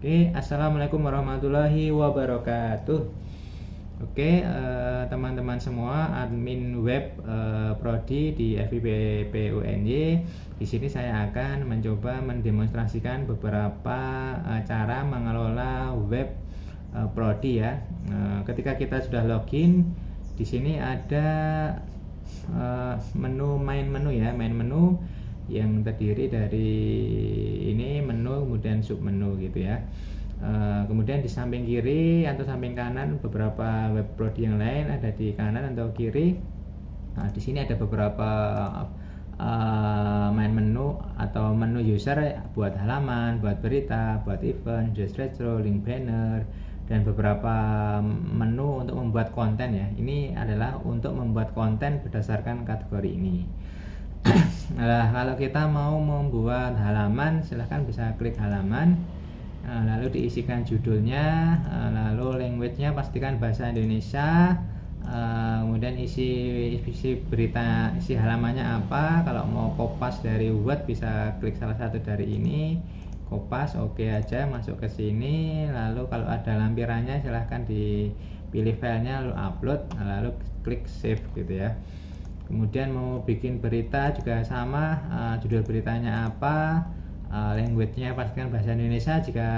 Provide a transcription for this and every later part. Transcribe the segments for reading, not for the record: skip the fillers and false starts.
Oke, assalamualaikum warahmatullahi wabarakatuh. Oke, teman-teman semua, admin web prodi di FIB PUNY. Di sini saya akan mencoba mendemonstrasikan beberapa cara mengelola web prodi ya. Ketika kita sudah login, di sini ada main menu ya, main menu yang terdiri dari ini menu kemudian sub menu gitu ya. Kemudian di samping kiri atau samping kanan beberapa web prodi yang lain ada di kanan atau kiri. Nah, di sini ada beberapa main menu atau menu user buat halaman, buat berita, buat event, just retro, link banner, dan beberapa menu untuk membuat konten ya. Ini adalah untuk membuat konten berdasarkan kategori ini. Nah, kalau kita mau membuat halaman, silahkan bisa klik halaman, lalu diisikan judulnya, lalu language-nya pastikan bahasa Indonesia, kemudian isi berita, isi halamannya apa. Kalau mau kopas dari Word bisa klik salah satu dari ini, kopas, oke aja, masuk ke sini. Lalu kalau ada lampirannya silahkan dipilih filenya, lalu upload, lalu klik save gitu ya. Kemudian mau bikin berita juga sama, judul beritanya apa, language-nya pastikan bahasa Indonesia jika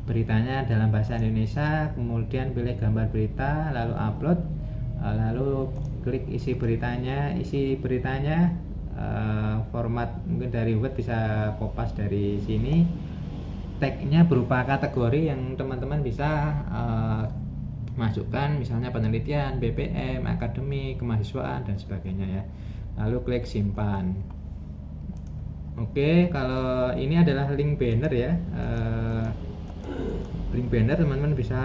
beritanya dalam bahasa Indonesia. Kemudian pilih gambar berita, lalu upload, lalu klik isi beritanya. Format mungkin dari Word bisa kopas dari sini. Tag-nya berupa kategori yang teman-teman bisa masukkan, misalnya penelitian, BPM, akademik, kemahasiswaan, dan sebagainya ya. Lalu klik simpan. Oke, kalau ini adalah link banner ya. Link banner teman-teman bisa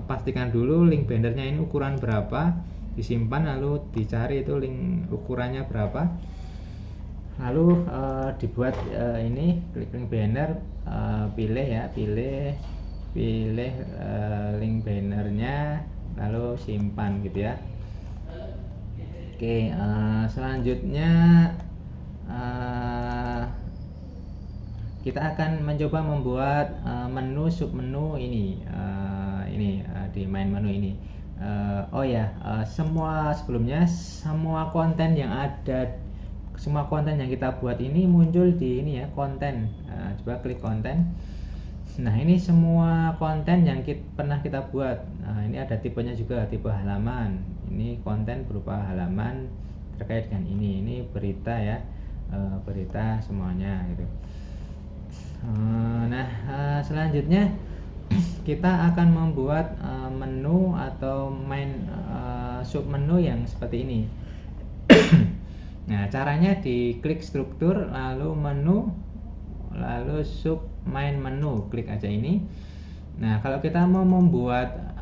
pastikan dulu link bannernya ini ukuran berapa, disimpan lalu dicari itu link ukurannya berapa, lalu dibuat ini, klik link banner, pilih link bannernya, lalu simpan gitu ya. Oke, selanjutnya kita akan mencoba membuat menu sub menu ini di main menu ini. Sebelumnya semua konten yang kita buat ini muncul di ini ya, konten. Coba klik konten. Nah, ini semua konten yang pernah kita buat. Nah, ini ada tipenya juga, tipe halaman. Ini konten berupa halaman terkait dengan ini berita ya, berita semuanya gitu. Selanjutnya kita akan membuat menu atau main sub menu yang seperti ini. Nah, caranya diklik struktur, lalu menu, lalu sub main menu, klik aja ini. Nah, kalau kita mau membuat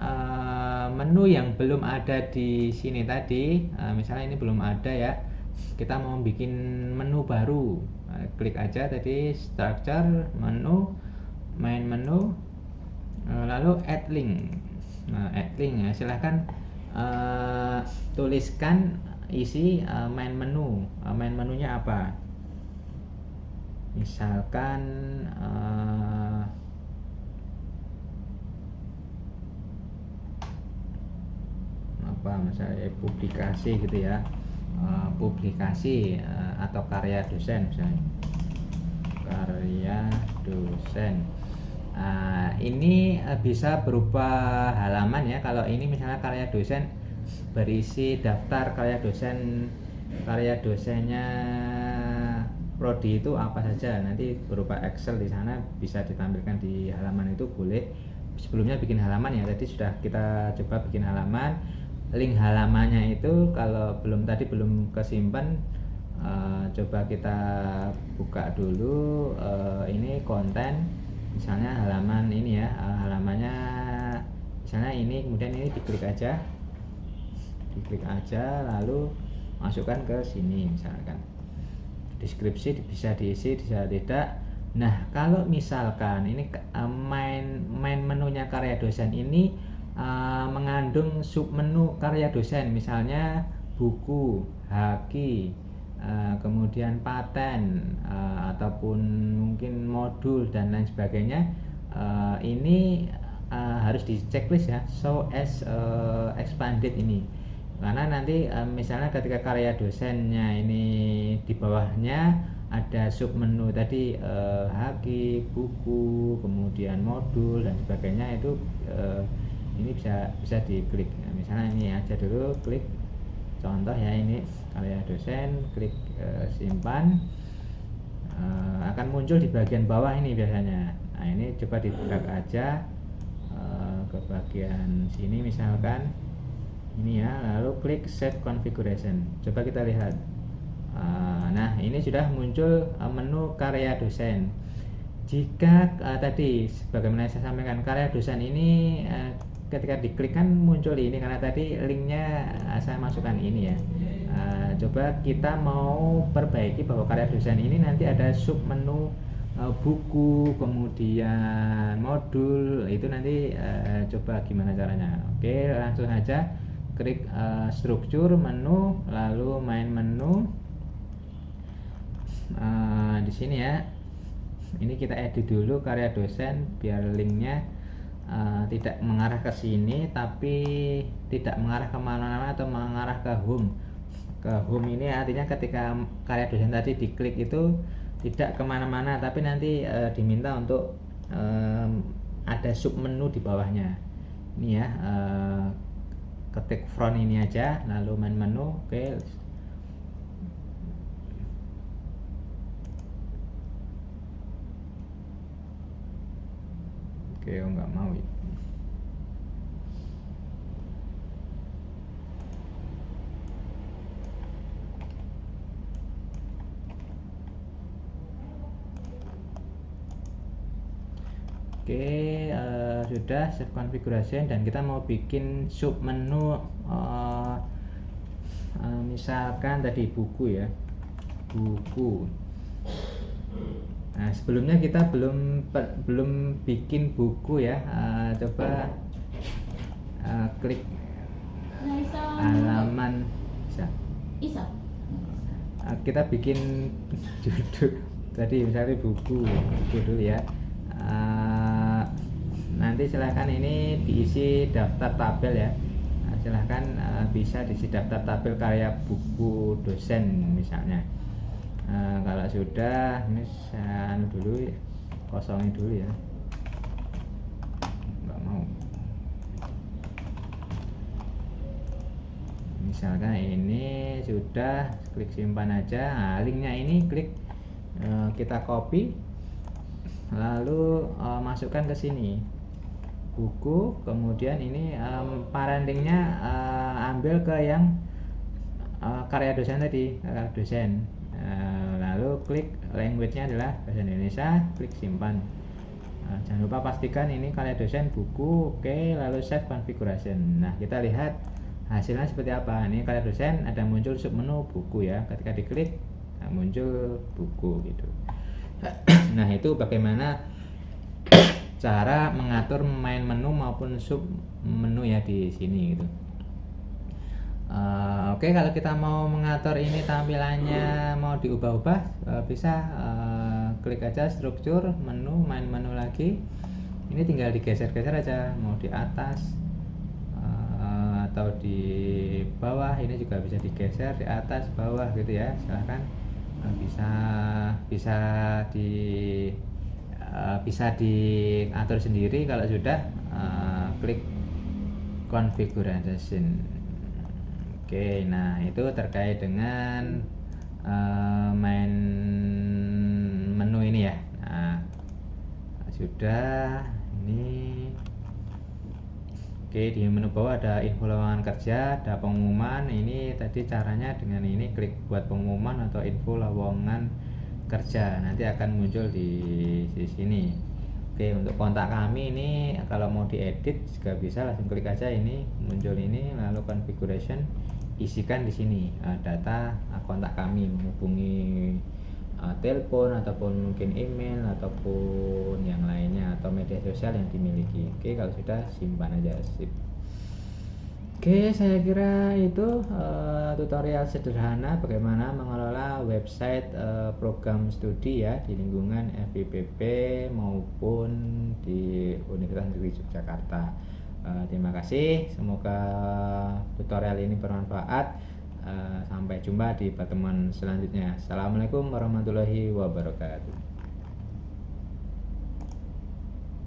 menu yang belum ada di sini tadi, misalnya ini belum ada ya, kita mau bikin menu baru, klik aja tadi structure, menu, main menu, lalu add link. Nah, add link ya, silahkan tuliskan isi main menu, main menunya apa. Misalkan misalnya publikasi gitu ya, publikasi atau karya dosen misalnya, karya dosen. Ini bisa berupa halaman ya. Kalau ini misalnya karya dosen berisi daftar karya dosennya prodi itu apa saja, nanti berupa Excel di sana bisa ditampilkan di halaman itu, boleh. Sebelumnya bikin halaman ya, tadi sudah kita coba bikin halaman. Link halamannya itu kalau belum kesimpan, coba kita buka dulu ini konten, misalnya halaman ini ya, halamannya misalnya ini, kemudian ini diklik aja lalu masukkan ke sini, misalkan deskripsi bisa diisi, bisa tidak. Nah, kalau misalkan ini main menunya karya dosen ini mengandung sub menu karya dosen, misalnya buku, haki, kemudian paten, ataupun mungkin modul dan lain sebagainya, ini harus di checklist ya, show as expanded ini, karena nanti misalnya ketika karya dosennya ini di bawahnya ada sub menu tadi, haki, buku, kemudian modul dan sebagainya, itu ini bisa diklik. Nah, misalnya ini aja dulu, klik contoh ya, ini karya dosen, klik simpan, akan muncul di bagian bawah ini biasanya. Nah, ini coba di drag aja ke bagian sini misalkan ini ya, lalu klik save configuration, coba kita lihat. Nah, ini sudah muncul menu karya dosen. Jika tadi sebagaimana saya sampaikan, karya dosen ini ketika diklik kan muncul ini, karena tadi linknya saya masukkan ini ya. Coba kita mau perbaiki bahwa karya dosen ini nanti ada sub menu buku, kemudian modul, itu nanti coba gimana caranya. Oke, langsung aja klik struktur menu, lalu main menu. Di sini ya, ini kita edit dulu karya dosen biar linknya tidak mengarah ke sini, tapi tidak mengarah kemana-mana atau mengarah ke home. Ke home ini artinya ketika karya dosen tadi diklik itu tidak kemana-mana, tapi nanti diminta untuk ada sub menu di bawahnya. Ini ya, ketik front ini aja, lalu main menu. Oke. Oke, nggak mau ya. Oke, sudah save configuration dan kita mau bikin sub menu, misalkan tadi buku ya, buku. Nah, sebelumnya kita belum bikin buku ya. Coba klik halaman, bisa. Kita bikin judul tadi misalnya buku dulu ya. Nanti silahkan ini diisi daftar tabel ya. Silahkan bisa diisi daftar tabel karya buku dosen misalnya. Kalau sudah, ini saya dulu ya, kosongin dulu ya, nggak mau. Misalkan ini sudah, klik simpan aja. Nah, linknya ini klik, kita copy, lalu masukkan ke sini buku, kemudian ini parentingnya ambil ke yang karya dosen tadi, karya dosen. Lalu klik language-nya adalah bahasa Indonesia, klik simpan. Jangan lupa pastikan ini karya dosen buku. Oke, lalu save configuration. Nah, kita lihat hasilnya seperti apa. Ini karya dosen, ada muncul sub menu buku ya. Ketika diklik muncul buku gitu. Nah, itu bagaimana cara mengatur main menu maupun sub menu ya di sini gitu. Oke, kalau kita mau mengatur ini tampilannya mau diubah-ubah, bisa klik aja struktur menu, main menu lagi. Ini tinggal digeser-geser aja, mau di atas atau di bawah. Ini juga bisa digeser di atas bawah gitu ya. Silahkan bisa diatur sendiri. Kalau sudah klik configuration. Oke, nah itu terkait dengan main menu ini ya. Nah, sudah ini. Oke, di menu bawah ada info lowongan kerja, ada pengumuman. Ini tadi caranya dengan ini, klik buat pengumuman atau info lowongan kerja, nanti akan muncul di sini. Oke, untuk kontak kami ini kalau mau diedit juga bisa, langsung klik aja ini, muncul ini, lalu configuration, isikan di sini data kontak kami, menghubungi telepon ataupun mungkin email ataupun yang lainnya atau media sosial yang dimiliki. Oke, kalau sudah simpan aja, sip. Oke, saya kira itu tutorial sederhana bagaimana mengelola website program studi ya di lingkungan FIPP maupun di Universitas Negeri Yogyakarta. Terima kasih, semoga tutorial ini bermanfaat. Sampai jumpa di pertemuan selanjutnya. Assalamualaikum warahmatullahi wabarakatuh.